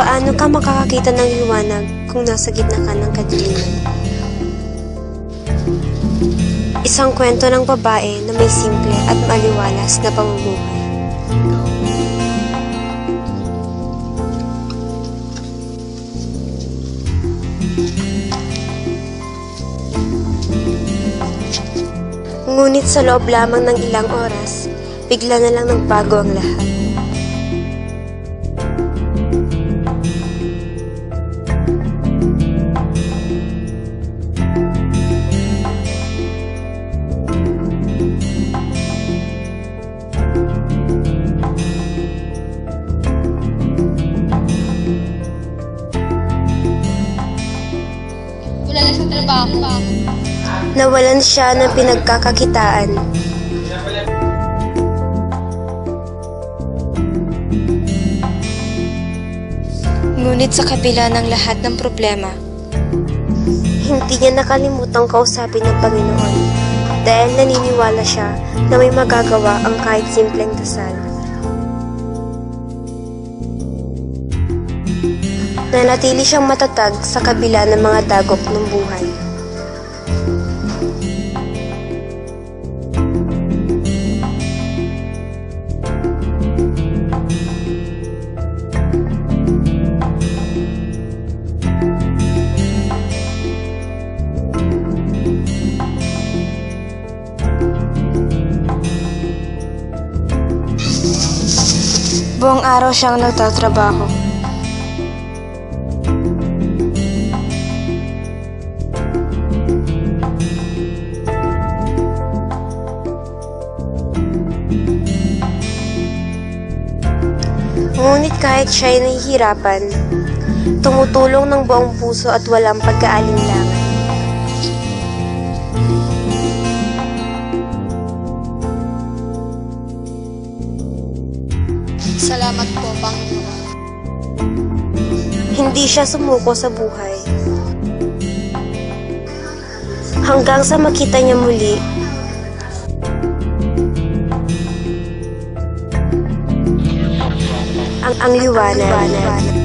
Paano ka makakakita ng liwanag kung nasa gitna ka ng kadiliman? Isang kwento ng babae na may simple at maliwalas na pamumuhay. Ngunit sa loob lamang ng ilang oras, bigla na lang nagbago ang lahat. Wala na siyang trabaho. Nawalan siya ng pinagkakakitaan. Ngunit sa kabila ng lahat ng problema, hindi niya nakalimutang kausapin ang Panginoon dahil naniniwala siya na may magagawa ang kahit simpleng dasal. Nanatili siyang matatag sa kabila ng mga dagok ng buhay. Buong araw siyang nagtatrabaho. Ngunit kahit siya'y nahihirapan, tumutulong ng buong puso at walang pagkaalinlangan. Salamat po, Panginoon. Hindi siya sumuko sa buhay. Hanggang sa makita niya muli ang liwanag.